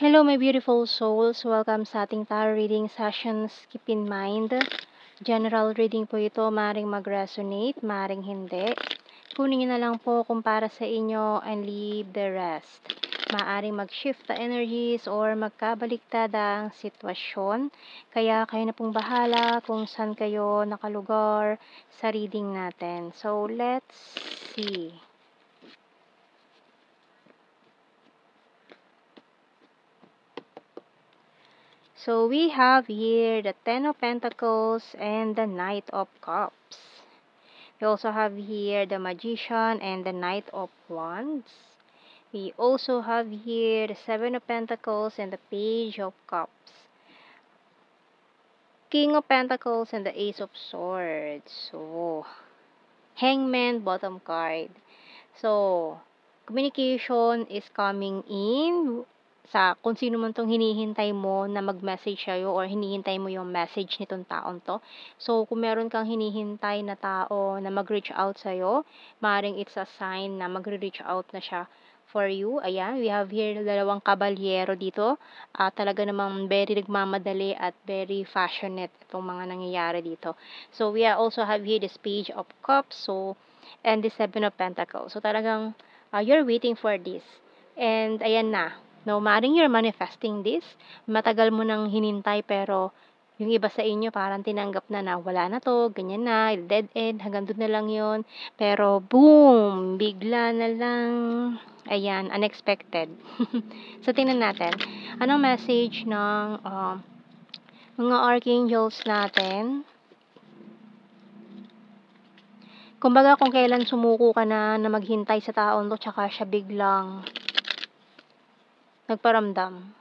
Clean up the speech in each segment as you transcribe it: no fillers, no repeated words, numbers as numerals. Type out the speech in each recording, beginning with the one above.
Hello, my beautiful souls. Welcome sa ating tarot reading sessions. Keep in mind, general reading po ito. Maring mag-resonate, maring hindi. Kunin nyo na lang po kung para sa inyo and leave the rest. Maaring mag-shift the energies or magkabaliktad ang sitwasyon. Kaya kayo na pong bahala kung saan kayo nakalugar sa reading natin. So, let's see. So we have here the Ten of Pentacles and the Knight of Cups. We also have here the Magician and the Knight of Wands. We also have here the Seven of Pentacles and the Page of Cups. King of Pentacles and the Ace of Swords. So, Hangman, bottom card. So, communication is coming in sa kung sino man tong hinihintay mo na mag-message sa'yo or hinihintay mo yung message nitong taon to. So, kung meron kang hinihintay na tao na mag-reach out sa'yo, maaaring it's a sign na magre-reach out na siya for you. Ayan, we have here dalawang kabalyero dito. Talaga namang very nagmamadali at very passionate itong mga nangyayari dito. So, we also have here this Page of Cups. So, and the Seven of Pentacles. So, talagang you're waiting for this. And, ayan na. No, maaaring you're manifesting this. Matagal mo nang hinintay pero yung iba sa inyo parang tinanggap na wala na to, ganyan na, dead end, hanggang doon na lang yun. Pero, boom! Bigla na lang. Ayan, unexpected. So, tingnan natin. Anong message ng mga archangels natin? Kumbaga kung kailan sumuko ka na maghintay sa taon to, tsaka siya biglang nagparamdam.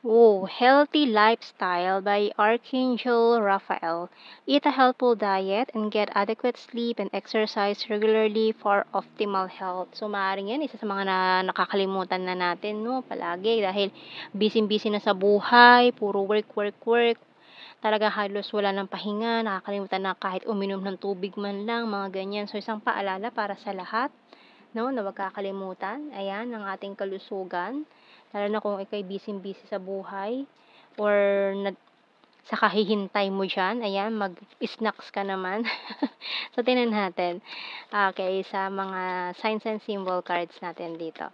Oh, Healthy Lifestyle by Archangel Raphael. Eat a healthful diet and get adequate sleep and exercise regularly for optimal health. So, maaaring yan, isa sa mga nakakalimutan na natin, no? Palagi, dahil busy-busy na sa buhay, puro work. Talaga halos wala ng pahinga, nakakalimutan na kahit uminom ng tubig man lang, mga ganyan. So, isang paalala para sa lahat, no, na wag kakalimutan, ayan, ang ating kalusugan. Lalo na kung ikay busy sa buhay or sa kahihintay mo dyan, ayan, mag-snacks ka naman. So, tingnan natin. Okay, sa mga signs and symbol cards natin dito.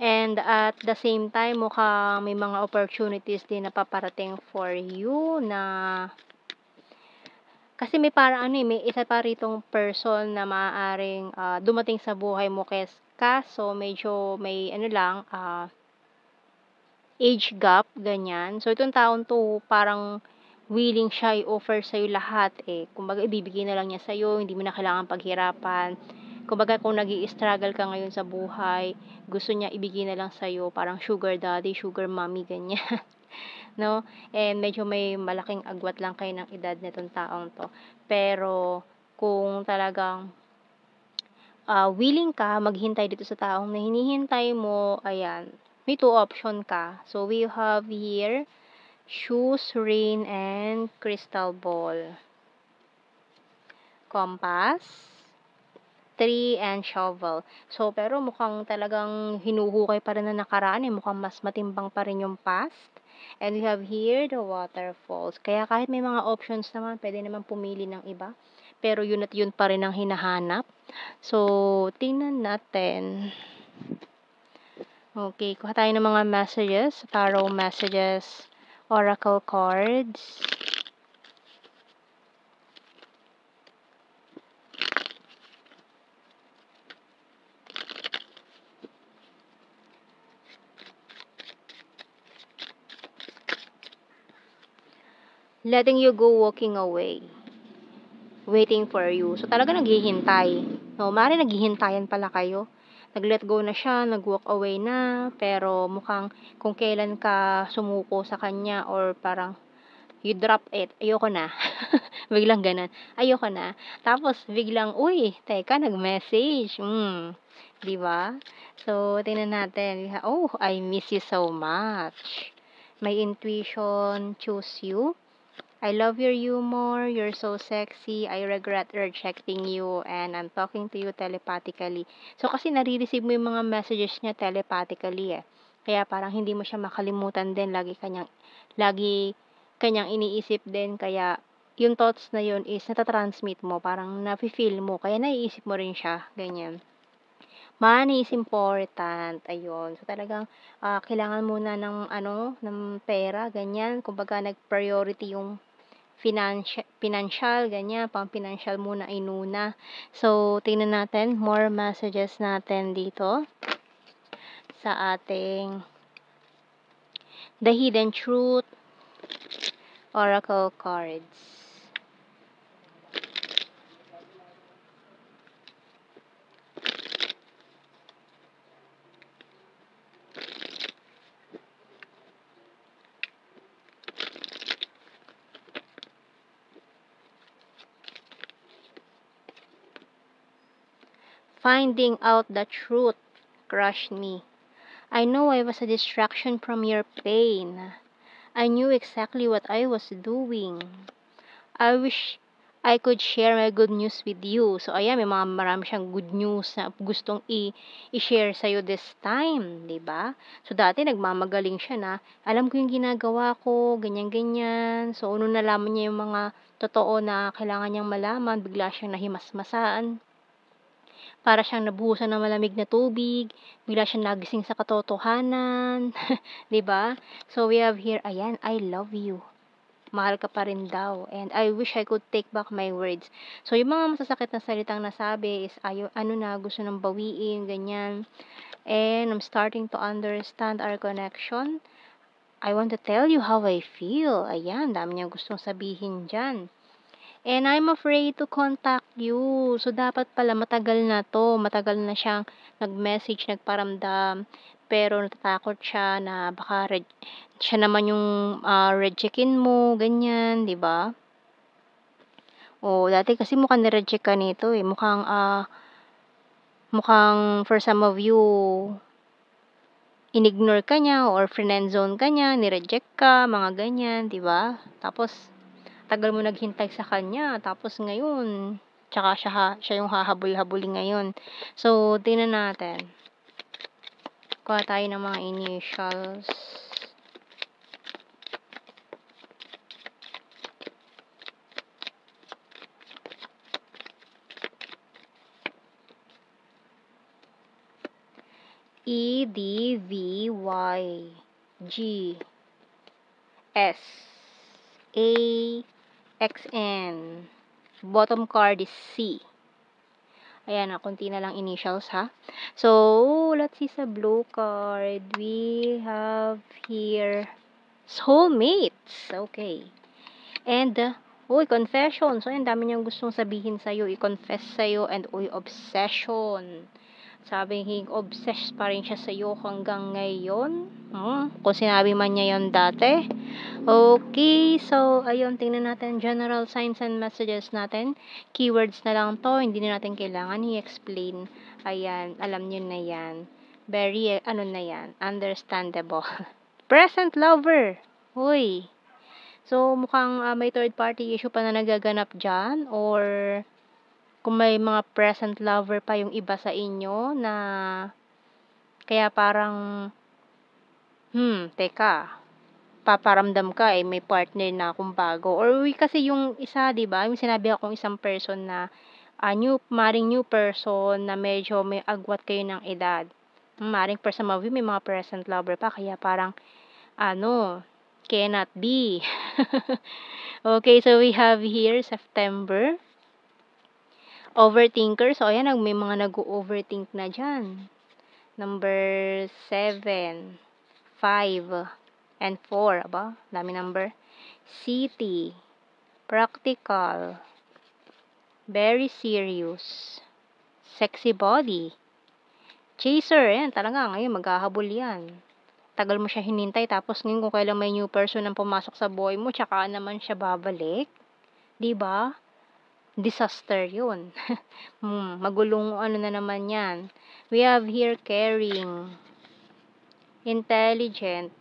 And at the same time, mukhang may mga opportunities din na paparating for you na kasi may parang may isa pa ritong person na maaaring dumating sa buhay mo kaso medyo may age gap, ganyan. So, itong taon to, parang willing siya i-offer sa'yo lahat eh. Kumbaga, ibibigay na lang niya sa'yo, hindi mo na kailangan paghirapan. Kumbaga, kung nag-i-struggle ka ngayon sa buhay, gusto niya ibigay na lang sa'yo, parang sugar daddy, sugar mommy, ganyan. No? And medyo may malaking agwat lang kayo ng edad nitong taong to. Pero, kung talagang willing ka maghintay dito sa taong na hinihintay mo, ayan, may 2 option ka. So, we have here, shoes, rain, and crystal ball. Compass, tree, and shovel. So, pero mukhang talagang hinuhukay pa rin na nakaraan eh. Mukhang mas matimbang pa rin yung past. And we have here the waterfalls. Kaya kahit may mga options naman, pwede naman pumili ng iba. Pero yun at yun pa rin ang hinahanap. So, tingnan natin. Okay, kuha tayo ng mga messages, tarot messages, oracle cards. Letting you go, walking away. Waiting for you. So, talaga naghihintay. No, mari naghihintayan pala kayo. Nag-let go na siya, nag-walk away na, pero mukhang kung kailan ka sumuko sa kanya or parang you drop it, ayoko na. Biglang ganun, ayoko na. Tapos biglang, uy, teka, nag-message. Di ba? So, tingnan natin. Oh, I miss you so much. My intuition choose you. I love your humor. You're so sexy. I regret rejecting you and I'm talking to you telepathically. So, kasi nare-receive mo yung mga messages niya telepathically eh. Kaya parang hindi mo siya makalimutan din. Lagi kanyang iniisip din. Kaya, yung thoughts na yun is natatransmit mo. Parang nafe-feel mo. Kaya naiisip mo rin siya. Ganyan. Money is important, ayun. So, talagang, kailangan muna ng pera, ganyan. Kumbaga nag-priority yung financial, ganyan. Pang-financial muna inuna. So, tingnan natin more messages natin dito sa ating The Hidden Truth Oracle cards. Finding out the truth crushed me. I know I was a distraction from your pain. I knew exactly what I was doing. I wish I could share my good news with you. So, ayan, marami siyang good news na gustong i-share sa'yo this time, di ba? So, dati nagmamagaling siya na, alam ko yung ginagawa ko, ganyan-ganyan. So, nung nalaman niya yung mga totoo na kailangan niyang malaman, bigla siyang nahimasmasaan. Para siyang nabuhusan ng malamig na tubig, bigla siyang nagising sa katotohanan, 'di ba? So we have here, ayan, I love you. Mahal ka pa rin daw. And I wish I could take back my words. So, yung mga masasakit na salitang nasabi is, ano na, gusto nang bawiin, ganyan. And I'm starting to understand our connection. I want to tell you how I feel. Ayan, dami niyang gustong sabihin dyan. And I'm afraid to contact you. So, dapat pala matagal na 'to, matagal na siyang nag-message, nagparamdam, pero natatakot siya na baka siya naman yung, rejectin mo, ganyan, 'di ba? Oh, dati kasi mukhang ni-reject ka nito, eh, mukhang for some of you, inignore ka niya or friendzone ka niya, ni-reject ka, mga ganyan, 'di ba? Tapos tagal mo naghintay sa kanya tapos ngayon tsaka siya yung hahabol-habulin ngayon. So, tingnan natin. Kuha tayo ng mga initials. E, D, V, Y, G, S, A, X, N. Bottom card is C. Ayan na, konti na lang initials ha. So, let's see sa blue card. We have here soulmates. Okay. And, confession. So, ang dami niyang gustong sabihin sa'yo, i-confess sa'yo, and obsession. Sabi obsessed pa rin siya sa'yo hanggang ngayon. Kung sinabi man niya yon dati. Okay, so, ayun, tingnan natin general signs and messages natin. Keywords na lang to, hindi na natin kailangan i-explain. Ayan, alam niyo na yan. Very, na yan, understandable. Present lover. Uy. So, mukhang may third party issue pa na nagaganap dyan, or kung may mga present lover pa yung iba sa inyo na kaya parang, teka, paparamdam ka may partner na akong bago. Or kasi yung isa, 'di ba? Yung sinabi akong isang person na maring new person na medyo may agwat kayo ng edad. Maring for some of you may mga present lover pa kaya parang cannot be. Okay, so we have here September. Overthinker. So, ayan, may mga nag-overthink na dyan. Number 7, 5, and 4. Aba, dami number. City. Practical. Very serious. Sexy body. Chaser. Ayan, talaga. Ngayon, maghahabol yan. Tagal mo siya hinintay. Tapos ngayon, kung kailan may new person ang pumasok sa buhay mo, tsaka naman siya babalik. Diba? Disaster yun. Magulong na naman yan. We have here caring, intelligent,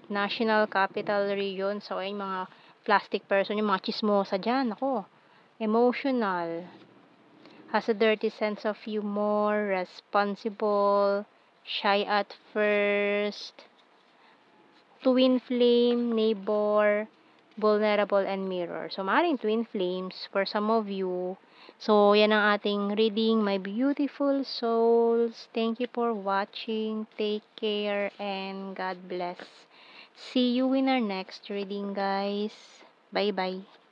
national capital region. So, ayun mga plastic person, yung mga chismosa dyan. Ako, emotional. Has a dirty sense of humor, responsible, shy at first, twin flame, neighbor, vulnerable, and mirror. So, maaaring twin flames for some of you. So, yan ang ating reading, my beautiful souls. Thank you for watching. Take care and God bless. See you in our next reading, guys. Bye-bye.